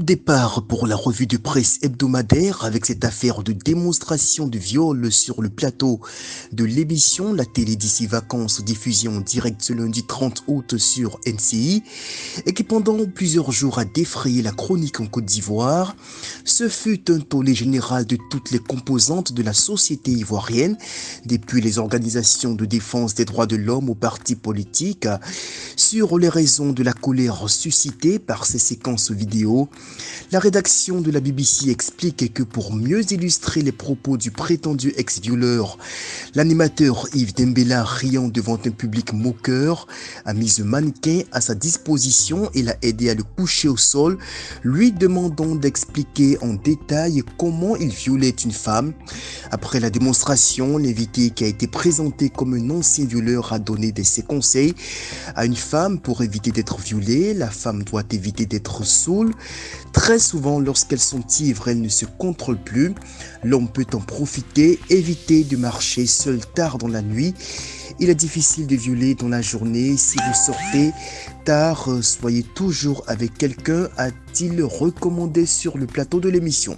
Départ pour la revue de presse hebdomadaire avec cette affaire de démonstration de viol sur le plateau de l'émission La télé d'ici vacances diffusée en direct ce lundi 30 août sur NCI et qui pendant plusieurs jours a défrayé la chronique en Côte d'Ivoire. Ce fut un tollé général de toutes les composantes de la société ivoirienne, depuis les organisations de défense des droits de l'homme aux partis politiques, sur les raisons de la colère suscitée par ces séquences vidéo. La rédaction de la BBC explique que pour mieux illustrer les propos du prétendu ex-violeur, l'animateur Yves Dembella, riant devant un public moqueur, a mis un mannequin à sa disposition et l'a aidé à le coucher au sol, lui demandant d'expliquer en détail comment il violait une femme. Après la démonstration, l'invité, qui a été présenté comme un ancien violeur, a donné ses conseils à une femme pour éviter d'être violée. La femme doit éviter d'être saoule. Très souvent, lorsqu'elles sont ivres, elles ne se contrôlent plus. L'homme peut en profiter, éviter de marcher seul tard dans la nuit. Il est difficile de violer dans la journée. Si vous sortez tard, soyez toujours avec quelqu'un, a-t-il recommandé sur le plateau de l'émission.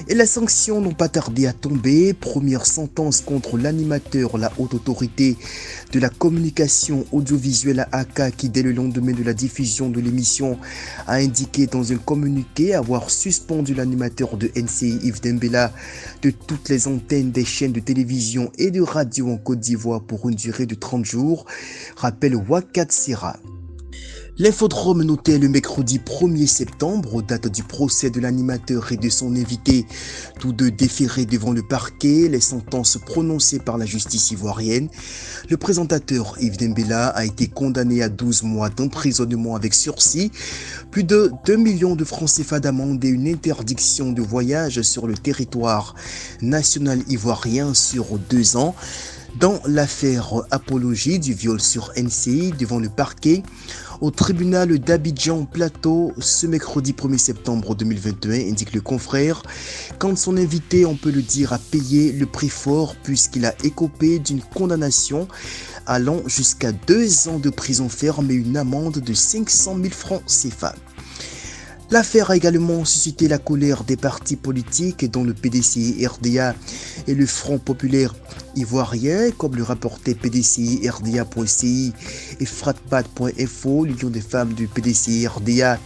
Et les sanctions n'ont pas tardé à tomber. Première sentence contre l'animateur, la haute autorité de la communication audiovisuelle AK, qui dès le lendemain de la diffusion de l'émission a indiqué dans un communiqué avoir suspendu l'animateur de NCI Yves Dembella de toutes les antennes des chaînes de télévision et de radio en Côte d'Ivoire pour une durée de 30 jours, rappelle Wakat Sera. L'infodrome notait le mercredi 1er septembre, date du procès de l'animateur et de son invité, tous deux déférés devant le parquet, les sentences prononcées par la justice ivoirienne. Le présentateur Yves Dembella a été condamné à 12 mois d'emprisonnement avec sursis, plus de 2 millions de francs CFA d'amende et une interdiction de voyage sur le territoire national ivoirien sur 2 ans. Dans l'affaire apologie du viol sur NCI devant le parquet, au tribunal d'Abidjan Plateau, ce mercredi 1er septembre 2021, indique le confrère, quand son invité, on peut le dire, a payé le prix fort puisqu'il a écopé d'une condamnation allant jusqu'à 2 ans de prison ferme et une amende de 500 000 francs CFA. L'affaire a également suscité la colère des partis politiques dont le PDCI RDA et le Front populaire ivoirien, comme le rapportait PDCI RDA.ci et fratpat.info. L'Union des femmes du PDCI RDA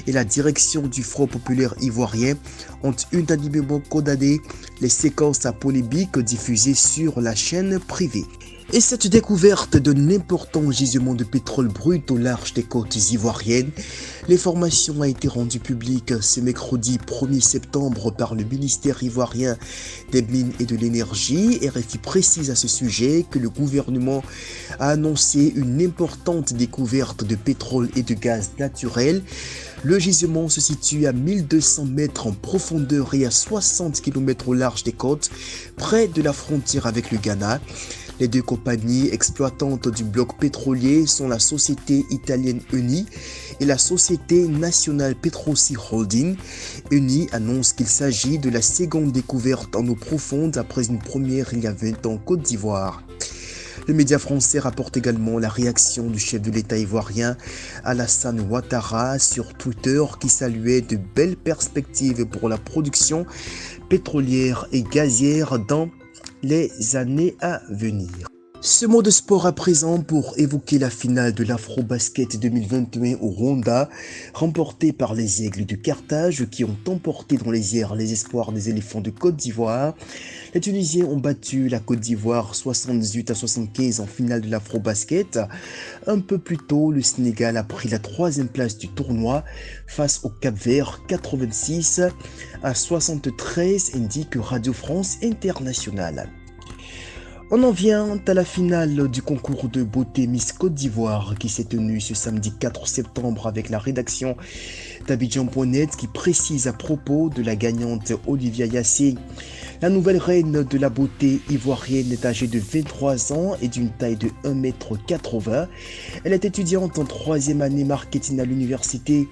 et la direction du Front populaire ivoirien ont unanimement condamné les séquences à polémique diffusées sur la chaîne privée. Et cette découverte d'un important gisement de pétrole brut au large des côtes ivoiriennes, l'information a été rendue publique ce mercredi 1er septembre par le ministère ivoirien des Mines et de l'Énergie. RFI précise à ce sujet que le gouvernement a annoncé une importante découverte de pétrole et de gaz naturel. Le gisement se situe à 1200 mètres en profondeur et à 60 km au large des côtes, près de la frontière avec le Ghana. Les deux compagnies exploitantes du bloc pétrolier sont la société italienne Eni et la société nationale Petroci Holding. Eni annonce qu'il s'agit de la seconde découverte en eau profonde après une première il y a 20 ans en Côte d'Ivoire. Le média français rapporte également la réaction du chef de l'État ivoirien Alassane Ouattara sur Twitter, qui saluait de belles perspectives pour la production pétrolière et gazière dans les années à venir. Ce mot de sport à présent pour évoquer la finale de l'Afro-Basket 2021 au Rwanda, remportée par les Aigles de Carthage qui ont emporté dans les airs les espoirs des éléphants de Côte d'Ivoire. Les Tunisiens ont battu la Côte d'Ivoire 78-75 en finale de l'Afro-Basket. Un peu plus tôt, le Sénégal a pris la 3e place du tournoi face au Cap-Vert 86-73, indique Radio France Internationale. On en vient à la finale du concours de beauté Miss Côte d'Ivoire qui s'est tenue ce samedi 4 septembre avec la rédaction d'Abidjan.net qui précise à propos de la gagnante Olivia Yassé. La nouvelle reine de la beauté ivoirienne est âgée de 23 ans et d'une taille de 1,80 m. Elle est étudiante en 3e année marketing à l'université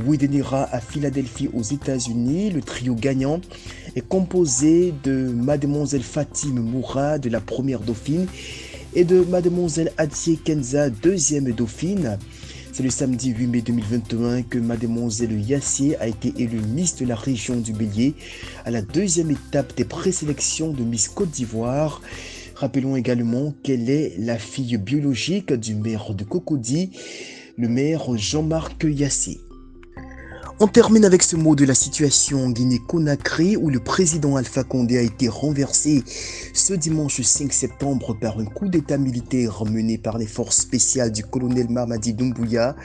Widenerra à Philadelphie aux États-Unis. Le trio gagnant est composé de Mademoiselle Fatime Moura de la première dauphine et de Mademoiselle Adie Kenza, 2e dauphine. C'est le samedi 8 mai 2021 que Mademoiselle Yassé a été élue Miss de la région du Bélier à la deuxième étape des présélections de Miss Côte d'Ivoire. Rappelons également qu'elle est la fille biologique du maire de Cocody, le maire Jean-Marc Yassé. On termine avec ce mot de la situation en Guinée-Conakry où le président Alpha Condé a été renversé ce dimanche 5 septembre par un coup d'état militaire mené par les forces spéciales du colonel Mamadi Doumbouya.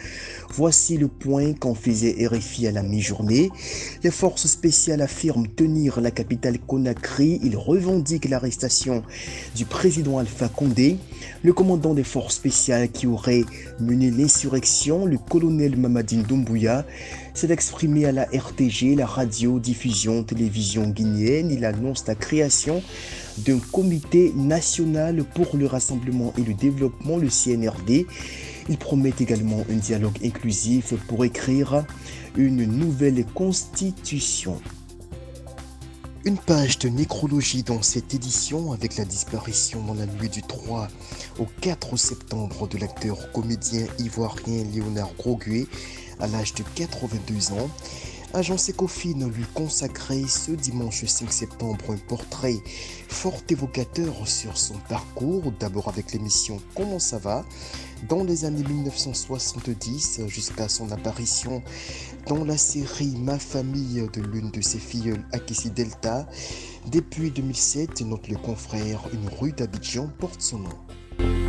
Voici le point qu'en faisait RFI à la mi-journée. Les forces spéciales affirment tenir la capitale Conakry. Ils revendiquent l'arrestation du président Alpha Condé. Le commandant des forces spéciales qui aurait mené l'insurrection, le colonel Mamadi Doumbouya, s'est exprimé à la RTG, la radio-diffusion télévision guinéenne. Il annonce la création d'un comité national pour le rassemblement et le développement, le CNRD. Il promet également un dialogue inclusif pour écrire une nouvelle constitution. Une page de nécrologie dans cette édition avec la disparition dans la nuit du 3 au 4 septembre de l'acteur comédien ivoirien Léonard Grogué à l'âge de 82 ans. Agence Ecofine lui consacrait ce dimanche 5 septembre un portrait fort évocateur sur son parcours, d'abord avec l'émission Comment ça va dans les années 1970 jusqu'à son apparition dans la série Ma famille de l'une de ses filles Akissi Delta. Depuis 2007, note le confrère, une rue d'Abidjan porte son nom.